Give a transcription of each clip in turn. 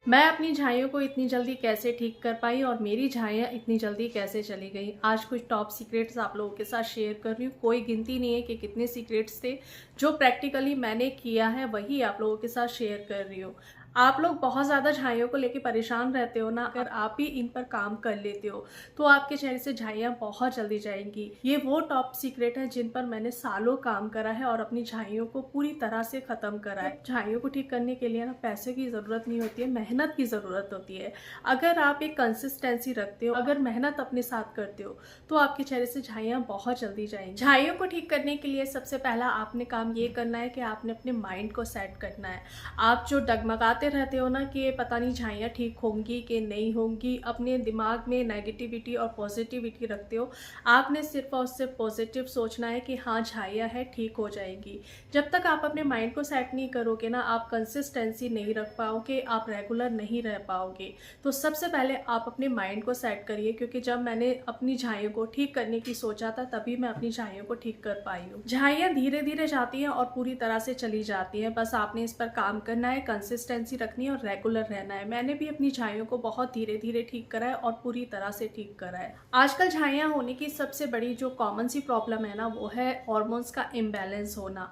मैं अपनी झाइयों को इतनी जल्दी कैसे ठीक कर पाई और मेरी झाइयाँ इतनी जल्दी कैसे चली गई। आज कुछ टॉप सीक्रेट्स आप लोगों के साथ शेयर कर रही हूँ। कोई गिनती नहीं है कि कितने सीक्रेट्स थे, जो प्रैक्टिकली मैंने किया है वही आप लोगों के साथ शेयर कर रही हूँ। आप लोग बहुत ज़्यादा झाइयों को लेकर परेशान रहते हो ना, अगर आप ही इन पर काम कर लेते हो तो आपके चेहरे से झाइयाँ बहुत जल्दी जाएंगी। ये वो टॉप सीक्रेट है जिन पर मैंने सालों काम करा है और अपनी झाइयों को पूरी तरह से ख़त्म करा है। झाइयों को ठीक करने के लिए ना पैसे की ज़रूरत नहीं होती है, मेहनत की ज़रूरत होती है। अगर आप एक कंसिस्टेंसी रखते हो, अगर मेहनत अपने साथ करते हो तो आपके चेहरे से झाइयाँ बहुत जल्दी जाएंगी। झाइयों को ठीक करने के लिए सबसे पहला आपने काम ये करना है कि आपने अपने माइंड को सेट करना है। आप जो डगमगाते रहते हो ना कि पता नहीं झाइयाँ ठीक होंगी कि नहीं होंगी, अपने दिमाग में नेगेटिविटी और पॉजिटिविटी रखते हो। आपने सिर्फ और सिर्फ पॉजिटिव सोचना है कि हाँ झाइयाँ है, ठीक हो जाएंगी। जब तक आप अपने माइंड को सेट नहीं करोगे ना, आप कंसिस्टेंसी नहीं रख पाओगे, आप रेगुलर नहीं रह पाओगे। तो सबसे पहले आप अपने माइंड को सेट करिए, क्योंकि जब मैंने अपनी झाइयों को ठीक करने की सोचा था तभी मैं अपनी झाइयों को ठीक कर पाई हूँ। झाइयाँ धीरे धीरे जाती हैं और पूरी तरह से चली जाती हैं, बस आपने इस पर काम करना है, कंसिस्टेंसी रखनी है और रेगुलर रहना है। मैंने भी अपनी झाइयों को बहुत धीरे धीरे ठीक करा है और पूरी तरह से ठीक करा है। आजकल झाइयाँ होने की सबसे बड़ी जो कॉमन सी प्रॉब्लम है ना, वो है हॉर्मोन्स का इम्बैलेंस होना।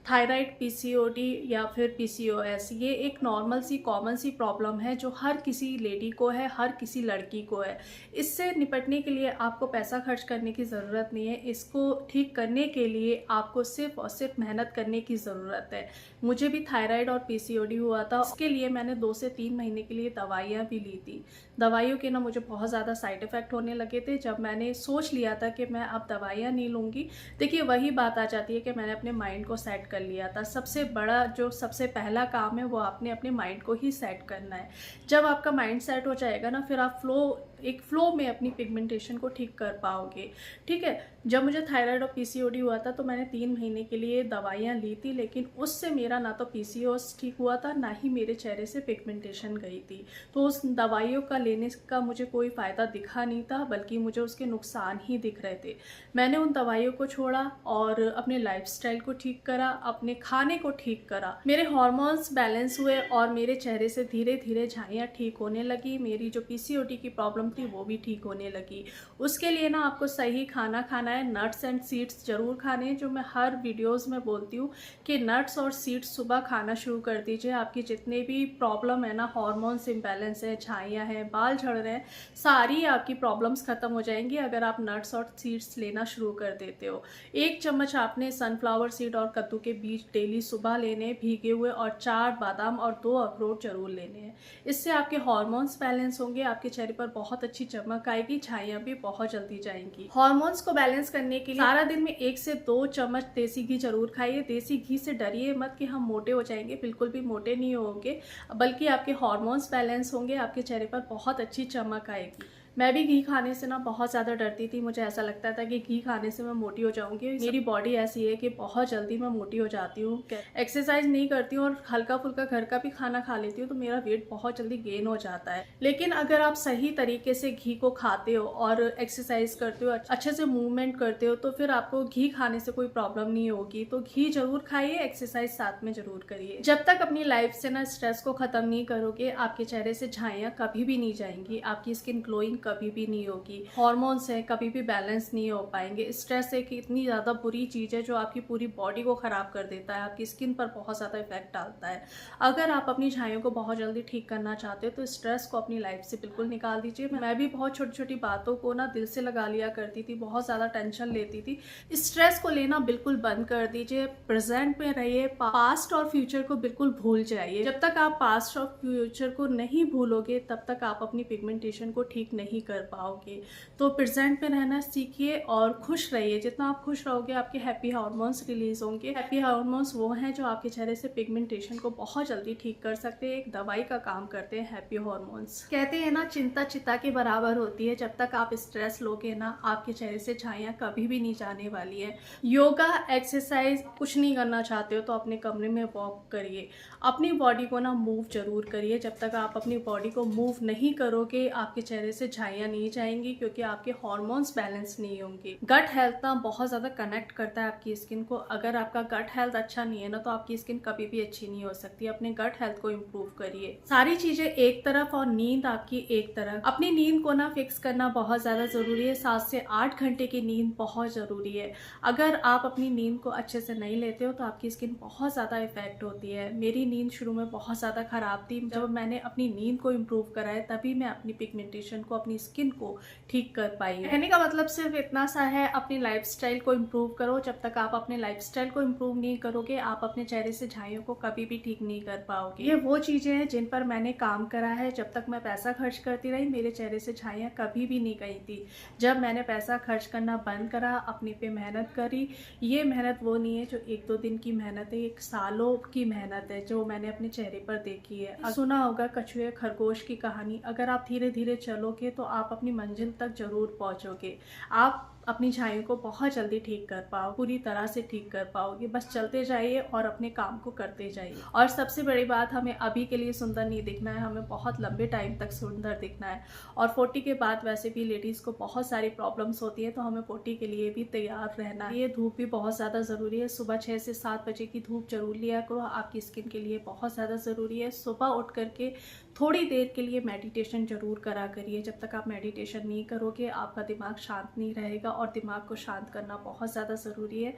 थायराइड, पीसीओडी या फिर पीसीओएस, ये एक नॉर्मल सी कॉमन सी प्रॉब्लम है जो हर किसी लेडी को है, हर किसी लड़की को है। इससे निपटने के लिए आपको पैसा खर्च करने की ज़रूरत नहीं है। इसको ठीक करने के लिए आपको सिर्फ और सिर्फ मेहनत करने की ज़रूरत है। मुझे भी थायराइड और पीसीओडी हुआ था, उसके लिए मैंने 2 से 3 महीने के लिए दवाइयाँ भी ली थी। दवाइयों के ना मुझे बहुत ज़्यादा साइड इफ़ेक्ट होने लगे थे। जब मैंने सोच लिया था कि मैं अब दवाइयाँ नहीं लूँगी, देखिए वही बात आ जाती है कि मैंने अपने माइंड को सेट कर लिया था। सबसे बड़ा जो सबसे पहला काम है वो आपने अपने माइंड को ही सेट करना है। जब आपका माइंड सेट हो जाएगा ना, फिर आप एक फ्लो में अपनी पिगमेंटेशन को ठीक कर पाओगे। ठीक है, जब मुझे थायराइड और पीसीओडी हुआ था तो मैंने 3 महीने के लिए दवाइयाँ ली थी, लेकिन उससे मेरा ना तो पीसीओएस ठीक हुआ था, ना ही मेरे चेहरे से पिगमेंटेशन गई थी। तो उस दवाइयों का लेने का मुझे कोई फ़ायदा दिखा नहीं था, बल्कि मुझे उसके नुकसान ही दिख रहे थे। मैंने उन दवाइयों को छोड़ा और अपने लाइफस्टाइल को ठीक करा, अपने खाने को ठीक करा। मेरे हार्मोन्स बैलेंस हुए और मेरे चेहरे से धीरे धीरे झाइयाँ ठीक होने लगी। मेरी जो पीसीओडी की प्रॉब्लम थी वो भी ठीक होने लगी। उसके लिए ना आपको सही खाना खाना है, नट्स एंड सीड्स जरूर खाने हैं, जो मैं हर वीडियोस में बोलती हूँ कि नट्स और सीड्स सुबह खाना शुरू कर दीजिए। आपकी जितने भी प्रॉब्लम है ना, हार्मोन्स इम्बैलेंस है, झाइयाँ हैं, बाल झड़ रहे हैं, सारी आपकी प्रॉब्लम्स खत्म हो जाएंगी अगर आप नट्स और सीड्स लेना शुरू कर देते हो। 1 चम्मच आपने सनफ्लावर सीड और कद्दू के बीज डेली सुबह लेने भीगे हुए, और 4 बादाम और 2 अखरोट जरूर लेने हैं। इससे आपके हार्मोन्स बैलेंस होंगे, आपके चेहरे पर बहुत अच्छी चमक आएगी, झाइयाँ भी बहुत जल्दी जाएंगी। हार्मोन्स को बैलेंस करने के लिए सारा दिन में 1 से 2 चम्मच देसी घी जरूर खाइए। देसी घी से डरिए मत कि हम मोटे हो जाएंगे, बिल्कुल भी मोटे नहीं होंगे, बल्कि आपके हार्मोन्स बैलेंस होंगे, आपके चेहरे पर बहुत अच्छी चमक आएगी। मैं भी घी खाने से ना बहुत ज़्यादा डरती थी। मुझे ऐसा लगता था कि घी खाने से मैं मोटी हो जाऊंगी। मेरी बॉडी ऐसी है कि बहुत जल्दी मैं मोटी हो जाती हूँ। एक्सरसाइज नहीं करती हूँ और हल्का फुल्का घर का भी खाना खा लेती हूँ तो मेरा वेट बहुत जल्दी गेन हो जाता है। लेकिन अगर आप सही तरीके से घी को खाते हो और एक्सरसाइज करते हो, अच्छे से मूवमेंट करते हो, तो फिर आपको घी खाने से कोई प्रॉब्लम नहीं होगी। तो घी जरूर खाइए, एक्सरसाइज साथ में जरूर करिए। जब तक अपनी लाइफ से ना स्ट्रेस को खत्म नहीं करोगे, आपके चेहरे से झाइयाँ कभी भी नहीं जाएंगी, आपकी स्किन ग्लोइंग कभी भी नहीं होगी। हार्मोन्स है कभी भी बैलेंस नहीं हो पाएंगे। स्ट्रेस एक इतनी ज़्यादा बुरी चीज़ है जो आपकी पूरी बॉडी को ख़राब कर देता है, आपकी स्किन पर बहुत ज़्यादा इफेक्ट डालता है। अगर आप अपनी झाइयों को बहुत जल्दी ठीक करना चाहते हो तो स्ट्रेस को अपनी लाइफ से बिल्कुल निकाल दीजिए। मैं भी बहुत छोटी छोटी बातों को ना दिल से लगा लिया करती थी, बहुत ज़्यादा टेंशन लेती थी। स्ट्रेस को लेना बिल्कुल बंद कर दीजिए, प्रेजेंट में रहिए, पास्ट और फ्यूचर को बिल्कुल भूल जाइए। जब तक आप पास्ट और फ्यूचर को नहीं भूलोगे तब तक आप अपनी पिगमेंटेशन को ठीक नहीं कर पाओगे। तो प्रेजेंट में रहना सीखिए और खुश रहिए। जितना आप खुश रहोगे आपके हैप्पी हार्मोन्स रिलीज होंगे। हैप्पी हार्मोन्स वो हैं जो आपके चेहरे से पिगमेंटेशन को बहुत जल्दी ठीक कर सकते हैं, एक दवाई का काम करते हैं हैप्पी हार्मोन्स। कहते हैं ना, चिंता चिता के बराबर होती है। जब तक आप स्ट्रेस लोगे ना, आपके चेहरे से झाइयाँ कभी भी नहीं जाने वाली है। योगा, एक्सरसाइज कुछ नहीं करना चाहते हो तो अपने कमरे में वॉक करिए, अपनी बॉडी को ना मूव जरूर करिए। जब तक आप अपनी बॉडी को मूव नहीं करोगे, आपके चेहरे से झाइयाँ नहीं जाएंगी, क्योंकि आपके हार्मोन्स बैलेंस नहीं होंगे। गट हेल्थ ना बहुत ज़्यादा कनेक्ट करता है आपकी स्किन को। अगर आपका गट हेल्थ अच्छा नहीं है ना, तो आपकी स्किन कभी भी अच्छी नहीं हो सकती। अपने गट हेल्थ को इम्प्रूव करिए। सारी चीज़ें एक तरफ और नींद आपकी एक तरफ। अपनी नींद को ना फिक्स करना बहुत ज़्यादा ज़रूरी है। 7 से 8 घंटे की नींद बहुत ज़रूरी है। अगर आप अपनी नींद को अच्छे से नहीं लेते हो तो आपकी स्किन बहुत ज़्यादा इफेक्ट होती है। मेरी नींद शुरू में बहुत ज़्यादा ख़राब थी। जब मैंने अपनी नींद को इम्प्रूव करा है, तभी मैं अपनी पिगमेंटेशन को, अपनी स्किन को ठीक कर पाई। कहने का मतलब सिर्फ इतना सा है, अपनी लाइफस्टाइल को इम्प्रूव करो। जब तक आप अपने लाइफस्टाइल को इम्प्रूव नहीं करोगे, आप अपने चेहरे से झाइयों को कभी भी ठीक नहीं कर पाओगे। ये वो चीज़ें हैं जिन पर मैंने काम करा है। जब तक मैं पैसा खर्च करती रही, मेरे चेहरे से झाइयाँ कभी भी नहीं गई थी। जब मैंने पैसा खर्च करना बंद करा, अपने पे मेहनत करी, ये मेहनत वो नहीं है जो 1-2 दिन की मेहनत है, एक सालों की मेहनत है जो मैंने अपने चेहरे पर देखी है। सुना होगा कछुए खरगोश की कहानी। अगर आप धीरे धीरे चलोगे तो आप अपनी मंजिल तक जरूर पहुंचोगे। आप अपनी झाइयों को बहुत जल्दी ठीक कर पाओ, पूरी तरह से ठीक कर पाओगे। बस चलते जाइए और अपने काम को करते जाइए। और सबसे बड़ी बात, हमें अभी के लिए सुंदर नहीं दिखना है, हमें बहुत लंबे टाइम तक सुंदर दिखना है। और 40 के बाद वैसे भी लेडीज़ को बहुत सारी प्रॉब्लम्स होती है, तो हमें 40 के लिए भी तैयार रहना है। ये धूप भी बहुत ज़्यादा ज़रूरी है। सुबह 6 से 7 बजे की धूप जरूर लिया करो, आपकी स्किन के लिए बहुत ज़्यादा ज़रूरी है। सुबह उठ करके थोड़ी देर के लिए मेडिटेशन जरूर करा करिए। जब तक आप मेडिटेशन नहीं करोगे, आपका दिमाग शांत नहीं रहेगा, और दिमाग को शांत करना बहुत ज़्यादा ज़रूरी है।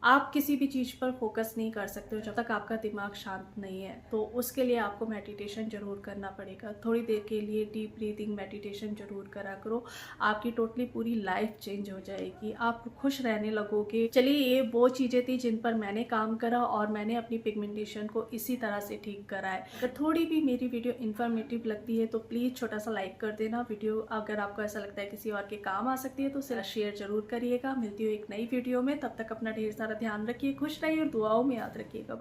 आप किसी भी चीज़ पर फोकस नहीं कर सकते हो जब तक आपका दिमाग शांत नहीं है। तो उसके लिए आपको मेडिटेशन जरूर करना पड़ेगा। थोड़ी देर के लिए डीप ब्रीदिंग मेडिटेशन जरूर करा करो। आपकी टोटली पूरी लाइफ चेंज हो जाएगी, आप खुश रहने लगोगे। चलिए, ये वो चीज़ें थी जिन पर मैंने काम करा, और मैंने अपनी पिगमेंटेशन को इसी तरह से ठीक करा है। अगर थोड़ी भी मेरी वीडियो इन्फॉर्मेटिव लगती है तो प्लीज़ छोटा सा लाइक कर देना। वीडियो अगर आपको ऐसा लगता है किसी और के काम आ सकती है तो उसे शेयर जरूर करिएगा। मिलती हूँ एक नई वीडियो में, तब तक अपना ढेर सारा ध्यान रखिए, खुश रहिए और दुआओं में याद रखिएगा।